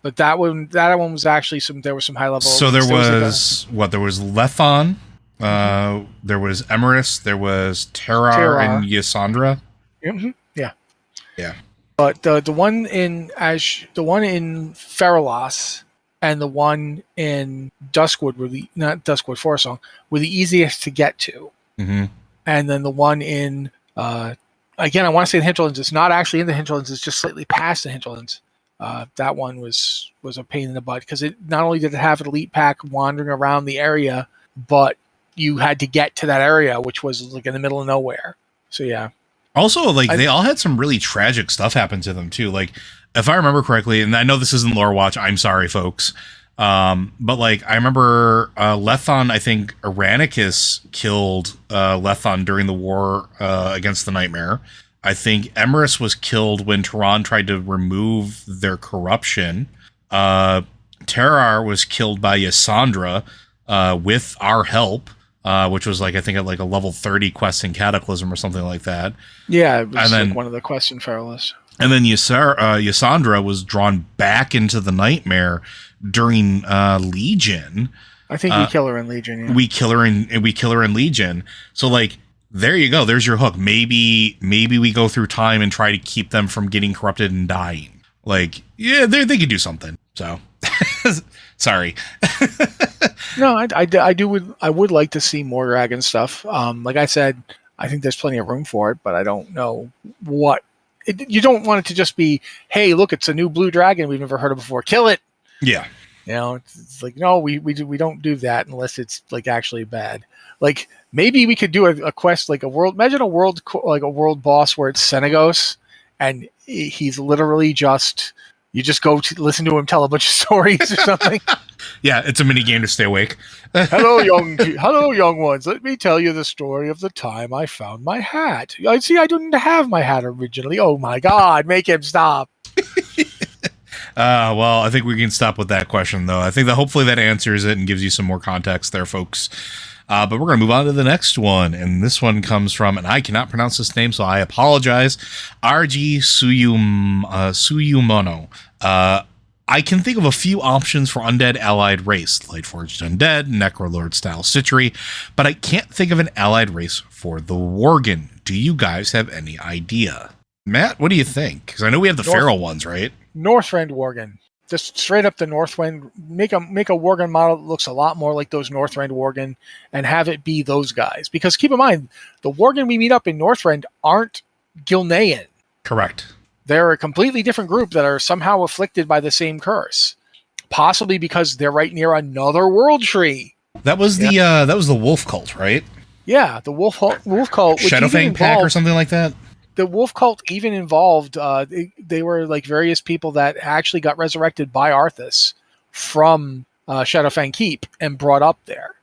But that one was actually there was some high level. So there was Lethon, there was Emerus, there was Terrar and Ysandra. Mm-hmm. Yeah. But the one in Feralas and the one in Duskwood, Forest Song were the easiest to get to. Mm-hmm. And then the one in again, I want to say the Hinterlands. It's not actually in the Hinterlands. It's just slightly past the Hinterlands. That one was a pain in the butt because it not only did it have an elite pack wandering around the area, but you had to get to that area, which was in the middle of nowhere. So yeah. Also, they all had some really tragic stuff happen to them too. If I remember correctly, and I know this isn't Lore Watch, I'm sorry, folks. But I remember Lethon. I think Iranicus killed Lethon during the war against the Nightmare. I think Emerus was killed when Tehran tried to remove their corruption. Terrar was killed by Ysandra with our help, which was I think a level 30 quest in Cataclysm or something like that. Yeah, it was one of the quests in Feralas. And then Ysandra was drawn back into the Nightmare during Legion. I think we kill her in Legion. Yeah. We kill her in Legion. So there you go. There's your hook. Maybe we go through time and try to keep them from getting corrupted and dying. They could do something. So Sorry. No, I would like to see more dragon stuff. Like I said, I think there's plenty of room for it, but I don't know what. You don't want it to just be, hey, look, it's a new blue dragon we've never heard of before. Kill it. Yeah. You know, it's like, no, we don't do that unless it's like actually bad. Like maybe we could do a quest like a world. Imagine a world like a world boss where it's Senegos, and he's literally just you just go to listen to him tell a bunch of stories or something. Yeah, it's a mini game to stay awake. Hello, young ones. Let me tell you the story of the time I found my hat. I see. I didn't have my hat originally. Oh my God! Make him stop. Well, I think we can stop with that question, though. I think that hopefully that answers it and gives you some more context there, folks. But we're going to move on to the next one. And this one comes from, and I cannot pronounce this name, so I apologize, RG Suyumono. I can think of a few options for undead allied race, Lightforged Undead, Necrolord style Citchery, but I can't think of an allied race for the Worgen. Do you guys have any idea? Matt, what do you think? Because I know we have the feral ones, right? Northrend Worgen. Just straight up the Northrend. Make a Worgen model that looks a lot more like those Northrend Worgen and have it be those guys. Because keep in mind, the Worgen we meet up in Northrend aren't Gilnean. Correct. They're a completely different group that are somehow afflicted by the same curse. Possibly because they're right near another world tree. That was the wolf cult, right? Yeah, the wolf cult. Shadowfang Pack or something like that? The wolf cult even involved, they were like various people that actually got resurrected by Arthas from Shadowfang Keep and brought up there,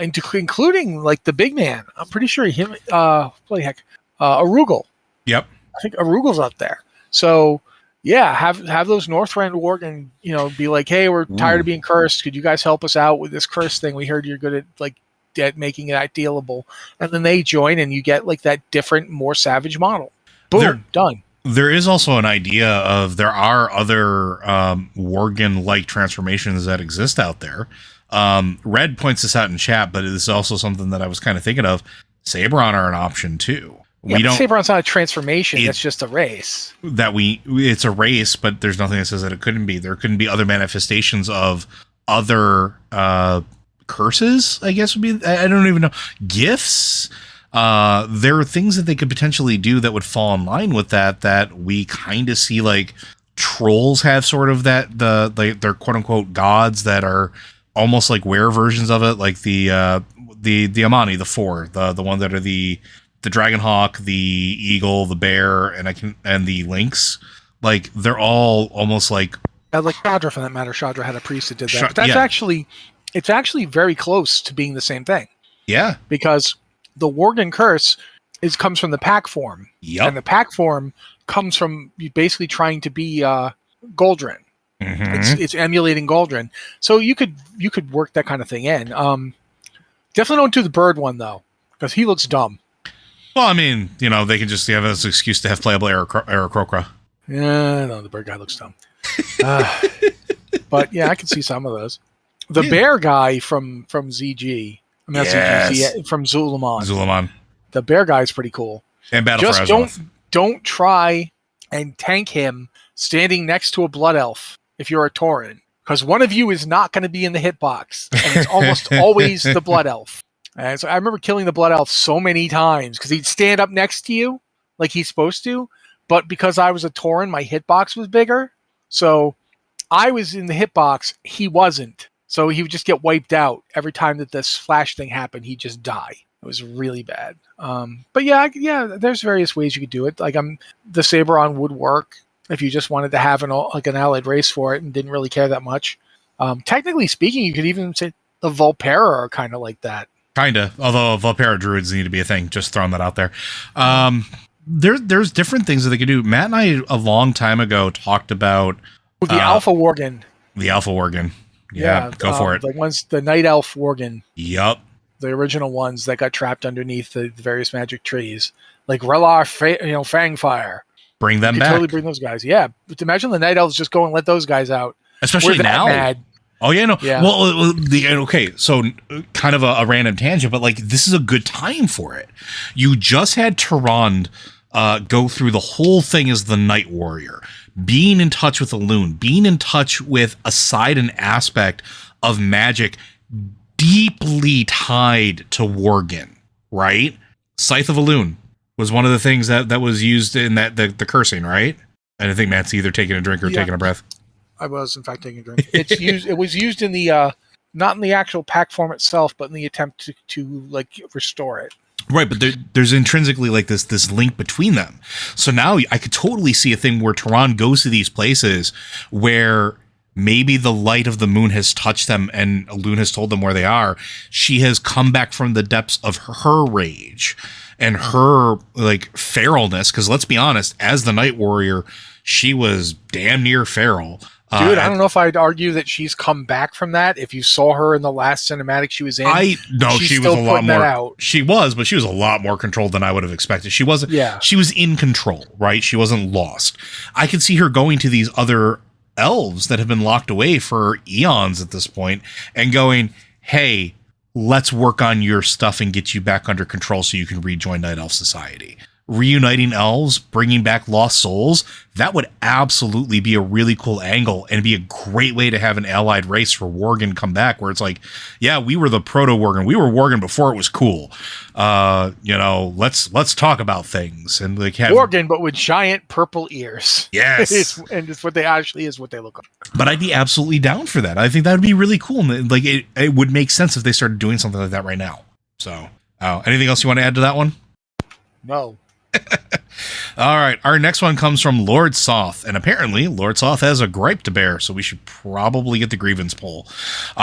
including like the big man. I'm pretty sure him, Arugel. Yep. I think Arugel's up there. So yeah, have those Northrend Worgen, be like, hey, we're tired of being cursed. Could you guys help us out with this curse thing? We heard you're good at making it dealable. And then they join and you get like that different, more savage model. Boom, done. There is also an idea of there are other Worgen-like transformations that exist out there. Red points this out in chat, but it's also something that I was kind of thinking of. Sabron are an option too. Sabron's not a transformation. It's just a race. It's a race, but there's nothing that says that it couldn't be. There couldn't be other manifestations of other curses, I guess would be. I don't even know. Gifts. There are things that they could potentially do that would fall in line with that we kind of see like trolls have sort of that they're quote unquote gods that are almost like were versions of it, like the Amani, the four, the one that are the Dragonhawk, the Eagle, the Bear, and the Lynx. Like they're all almost like Shadra for that matter. Shadra had a priest that did that. But that's it's actually very close to being the same thing. Yeah. Because the Worgen curse comes from the pack form. Yep. And the pack form comes from you basically trying to be Goldrin. Mm-hmm. It's emulating Goldrin. So you could work that kind of thing in. Definitely don't do the bird one though, because he looks dumb. Well, I mean, they can just have this excuse to have playable Aarakocra. Yeah, no, the bird guy looks dumb. But yeah, I can see some of those. The bear guy from ZG. I mean, ZG, from Zulaman. The bear guy is pretty cool. And Battle for Azeroth. Don't try and tank him standing next to a blood elf if you're a Tauren, because one of you is not going to be in the hitbox, and it's almost always the blood elf. And so I remember killing the blood elf so many times because he'd stand up next to you like he's supposed to, but because I was a Tauren, my hitbox was bigger, so I was in the hitbox, he wasn't. So he would just get wiped out every time that this flash thing happened. He'd just die. It was really bad. But yeah, there's various ways you could do it. Like the Sabron would work if you just wanted to have an allied race for it and didn't really care that much. Technically speaking, you could even say the Volpera are kind of like that. Kinda, although Volpera druids need to be a thing. Just throwing that out there. There's different things that they could do. Matt and I a long time ago talked about the Alpha Worgen. The Alpha Worgen. Yeah, go for it. The Night Elf Worgen. Yup. The original ones that got trapped underneath the various magic trees, like Relar, Fangfire. Bring them back. Totally bring those guys. Yeah, but imagine the Night Elves just go and let those guys out, especially now. Mad. Oh yeah, no. Yeah. Well, so kind of a random tangent, but like this is a good time for it. You just had Tyrande go through the whole thing as the Night Warrior, being in touch with the Loon, being in touch with a side and aspect of magic deeply tied to Worgen, right? Scythe of a Loon was one of the things that was used in the cursing, right? And I think Matt's either taking a drink or taking a breath. I was, in fact, taking a drink. It was used in the not in the actual pack form itself, but in the attempt to like restore it. Right, but there's intrinsically like this link between them. So now I could totally see a thing where Tehran goes to these places where maybe the light of the moon has touched them and a Loon has told them where they are. She has come back from the depths of her rage and her like feralness. Because let's be honest, as the Night Warrior, she was damn near feral. Dude, I don't know if I'd argue that she's come back from that. If you saw her in the last cinematic she was in, she was a lot more. She was, but she was a lot more controlled than I would have expected. She wasn't. Yeah. She was in control, right? She wasn't lost. I could see her going to these other elves that have been locked away for eons at this point and going, "Hey, let's work on your stuff and get you back under control so you can rejoin Night Elf Society." Reuniting elves, bringing back lost souls, that would absolutely be a really cool angle and be a great way to have an allied race for Worgen come back, where it's like, yeah, we were the proto-Worgen. We were Worgen before it was cool. Let's talk about things and like have Worgen, but with giant purple ears. Yes. And it's what they actually is what they look like. But I'd be absolutely down for that. I think that would be really cool. And like it would make sense if they started doing something like that right now. So, anything else you want to add to that one? No. All right, our next one comes from Lord Soth, and apparently Lord Soth has a gripe to bear, so we should probably get the grievance poll.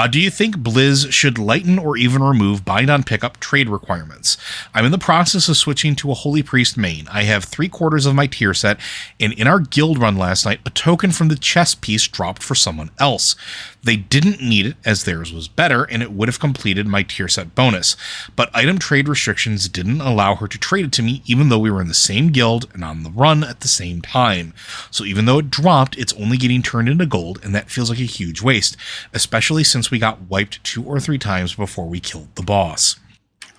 Do you think Blizz should lighten or even remove bind on pickup trade requirements? I'm in the process of switching to a Holy Priest main. I have 3/4 of my tier set, and in our guild run last night, a token from the chess piece dropped for someone else. They didn't need it as theirs was better, and it would have completed my tier set bonus. But item trade restrictions didn't allow her to trade it to me, even though we were in the same guild and on the run at the same time. So even though it dropped, it's only getting turned into gold, and that feels like a huge waste, especially since we got wiped 2 or 3 times before we killed the boss.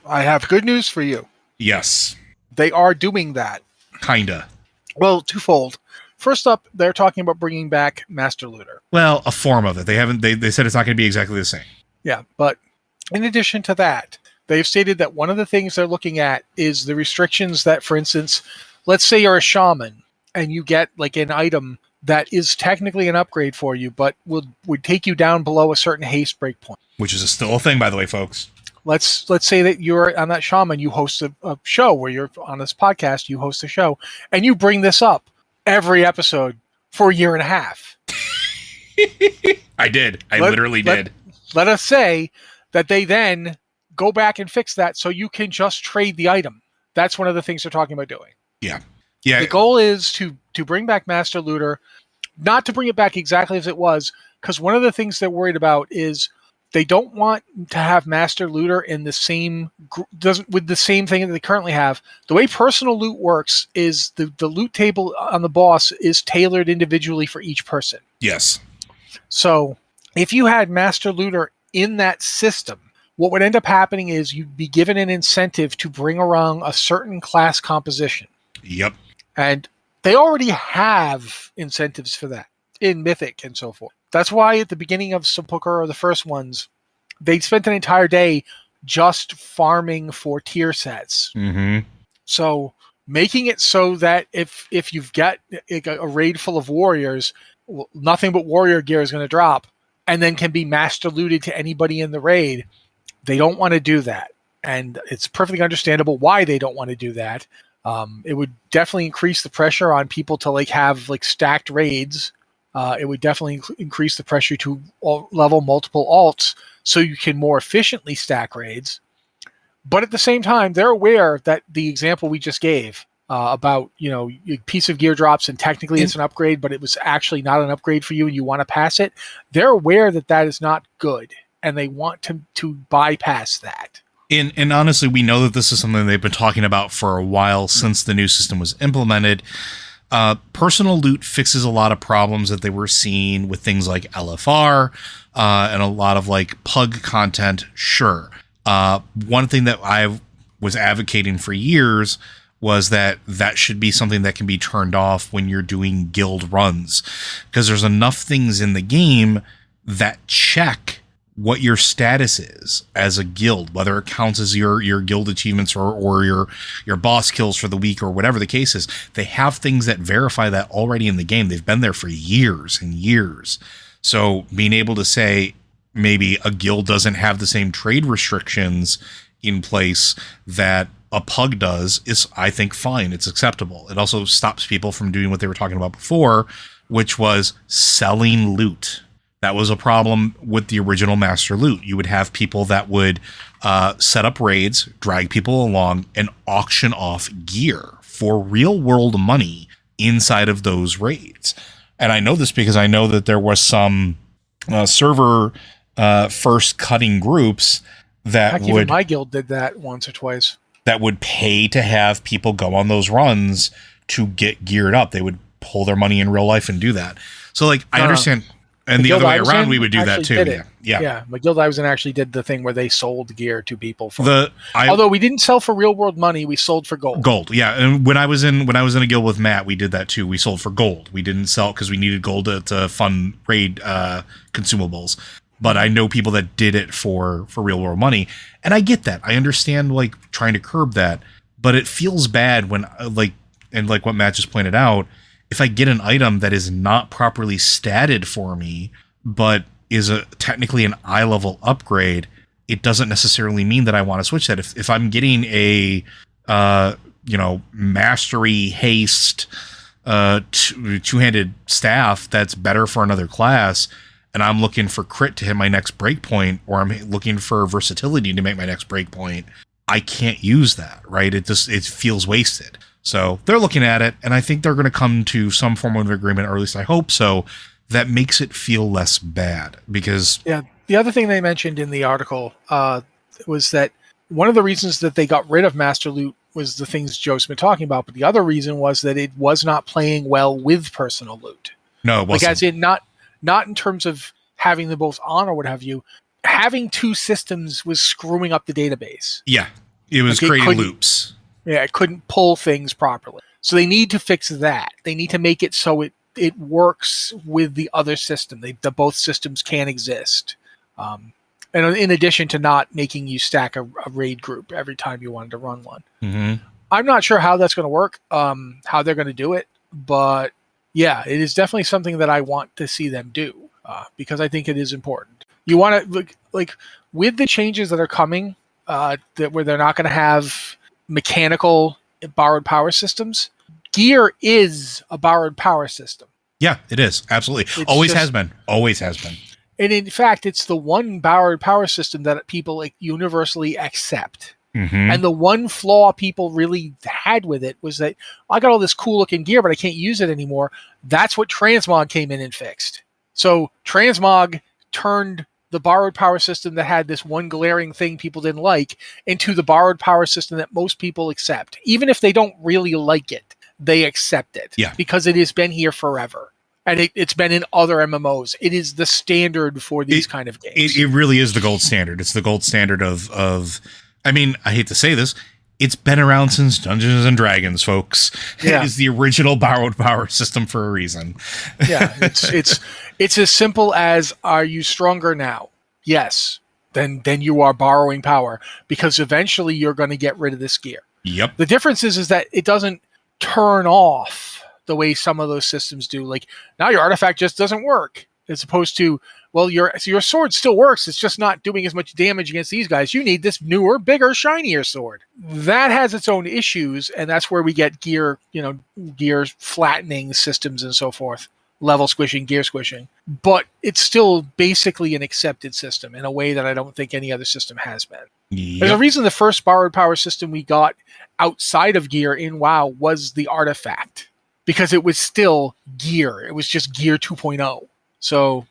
I have good news for you. Yes. They are doing that. Kinda. Well, twofold. First up, they're talking about bringing back Master Looter. Well, a form of it. They said it's not going to be exactly the same. Yeah, but in addition to that, they've stated that one of the things they're looking at is the restrictions that, for instance, let's say you're a shaman and you get like an item that is technically an upgrade for you, but would take you down below a certain haste break point. Which is still a thing, by the way, folks. Let's say that you're on that shaman, you host a show where you're on this podcast, you host a show, and you bring this up every episode for a year and a half. I did. I literally did. Let us say that they then go back and fix that so you can just trade the item. That's one of the things they're talking about doing. Yeah. Yeah. The goal is to bring back Master Looter, not to bring it back exactly as it was, because one of the things they're worried about is they don't want to have Master Looter in the same with the same thing that they currently have. The way personal loot works is the loot table on the boss is tailored individually for each person. Yes. So if you had Master Looter in that system, what would end up happening is you'd be given an incentive to bring around a certain class composition. Yep. And they already have incentives for that in Mythic and so forth. That's why at the beginning of Sepulchre, or the first ones, they spent an entire day just farming for tier sets. Mm-hmm. So making it so that if you've got a raid full of warriors, nothing but warrior gear is going to drop, and then can be master looted to anybody in the raid. They don't want to do that. And it's perfectly understandable why they don't want to do that. It would definitely increase the pressure on people to have stacked raids. It would definitely increase the pressure to level multiple alts so you can more efficiently stack raids. But at the same time, they're aware that the example we just gave about, a piece of gear drops and technically it's an upgrade, but it was actually not an upgrade for you and you want to pass it. They're aware that that is not good, and they want to bypass that. And honestly, we know that this is something they've been talking about for a while since the new system was implemented. Personal loot fixes a lot of problems that they were seeing with things like LFR and a lot of pug content. Sure. One thing that I was advocating for years was that should be something that can be turned off when you're doing guild runs, because there's enough things in the game that check what your status is as a guild, whether it counts as your guild achievements or your boss kills for the week or whatever the case is. They have things that verify that already in the game. They've been there for years and years. So being able to say maybe a guild doesn't have the same trade restrictions in place that a pug does is, I think, fine. It's acceptable. It also stops people from doing what they were talking about before, which was selling loot. That was a problem with the original Master Loot. You would have people that would set up raids, drag people along, and auction off gear for real world money inside of those raids. And I know this because I know that there was some server first cutting groups that Heck, even my guild did that once or twice. That would pay to have people go on those runs to get geared up. They would pull their money in real life and do that. So, like, I understand. And the other way around, we would do that too. Yeah. My guild I was in actually did the thing where they sold gear to people. Although we didn't sell for real world money, we sold for gold. Gold, yeah. And when I was in a guild with Matt, we did that too. We sold for gold. We didn't sell because we needed gold to fund raid consumables. But I know people that did it for real world money, and I get that. I understand like trying to curb that, but it feels bad when like what Matt just pointed out, if I get an item that is not properly statted for me, but is technically an eye level upgrade, it doesn't necessarily mean that I want to switch that. If I'm getting a mastery haste two-handed staff that's better for another class, and I'm looking for crit to hit my next breakpoint, or I'm looking for versatility to make my next breakpoint, I can't use that, right? It feels wasted. So they're looking at it, and I think they're going to come to some form of agreement, or at least I hope so, that makes it feel less bad. Because the other thing they mentioned in the article was that one of the reasons that they got rid of Master Loot was the things Joe's been talking about, but the other reason was that it was not playing well with personal loot. No, it wasn't. Like, as in not in terms of having them both on or what have you. Having two systems was screwing up the database. Yeah, it was creating loops. Yeah, it couldn't pull things properly. So they need to fix that. They need to make it so it works with the other system. The both systems can exist. And in addition to not making you stack a raid group every time you wanted to run one. Mm-hmm. I'm not sure how that's going to work, how they're going to do it. But yeah, it is definitely something that I want to see them do because I think it is important. You want to, like with the changes that are coming, where they're not going to have mechanical borrowed power systems. Gear is a borrowed power system. Yeah, it is. Absolutely. Always has been. And in fact, it's the one borrowed power system that people universally accept. Mm-hmm. And the one flaw people really had with it was that I got all this cool looking gear, but I can't use it anymore. That's what Transmog came in and fixed. So Transmog turned the borrowed power system that had this one glaring thing people didn't like into the borrowed power system that most people accept. Even if they don't really like it, they accept it. Yeah. Because it has been here forever. And it's been in other MMOs. It is the standard for these kind of games. It really is the gold standard. It's the gold standard of I mean, I hate to say this, it's been around since Dungeons and Dragons, folks. Yeah. It is the original borrowed power system for a reason. Yeah, it's as simple as, are you stronger now? Yes. Then you are borrowing power, because eventually you're going to get rid of this gear. Yep. The difference is that it doesn't turn off the way some of those systems do. Like, now your artifact just doesn't work, as opposed to, well, your sword still works. It's just not doing as much damage against these guys. You need this newer, bigger, shinier sword. That has its own issues, and that's where we get gear flattening systems and so forth. Level squishing, gear squishing. But it's still basically an accepted system in a way that I don't think any other system has been. Yep. There's a reason the first borrowed power system we got outside of gear in WoW was the artifact, because it was still gear. It was just gear 2.0. So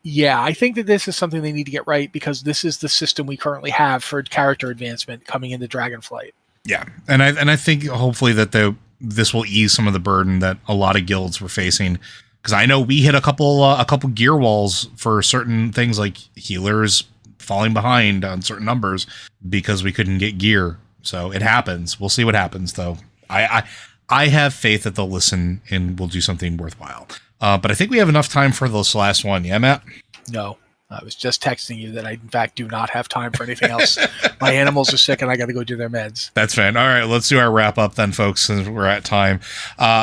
yeah, I think that this is something they need to get right, because this is the system we currently have for character advancement coming into Dragonflight. Yeah, and I think hopefully that this will ease some of the burden that a lot of guilds were facing, because I know we hit a couple gear walls for certain things, like healers falling behind on certain numbers because we couldn't get gear. So it happens. We'll see what happens, though. I have faith that they'll listen and we'll do something worthwhile. But I think we have enough time for this last one. Yeah, Matt? No. I was just texting you that I, in fact, do not have time for anything else. My animals are sick and I got to go do their meds. That's fine. All right, let's do our wrap up then, folks, since we're at time.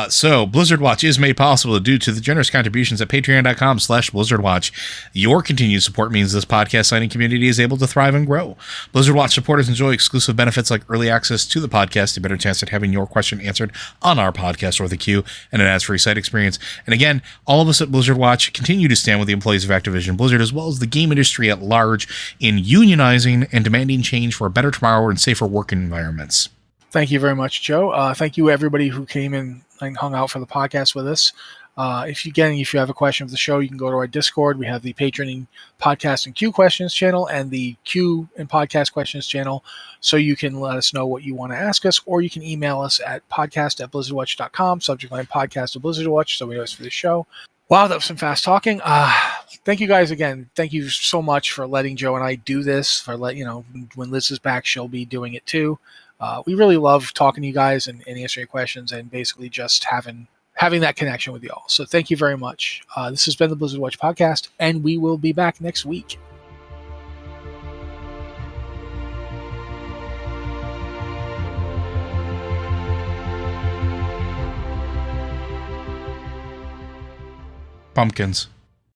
So Blizzard Watch is made possible due to the generous contributions at patreon.com/BlizzardWatch. Your continued support means this podcast signing community is able to thrive and grow. Blizzard Watch supporters enjoy exclusive benefits like early access to the podcast, a better chance at having your question answered on our podcast or the queue, and an ads-free site experience. And again, all of us at Blizzard Watch continue to stand with the employees of Activision Blizzard as well as the game industry at large in unionizing and demanding change for a better tomorrow and safer working environments. Thank you very much, Joe. Thank you, everybody who came in and hung out for the podcast with us. If you have a question of the show, you can go to our Discord. We have the Patreon podcast and Q questions channel and the Q and podcast questions channel. So you can let us know what you want to ask us, or you can email us at podcast@blizzardwatch.com, subject line podcast of Blizzard Watch. So we know it's for the show. Wow, that was some fast talking. Thank you guys again. Thank you so much for letting Joe and I do this. When Liz is back, she'll be doing it too. We really love talking to you guys and answering your questions and basically just having that connection with y'all. So thank you very much. This has been the Blizzard Watch podcast, and we will be back next week. Pumpkins.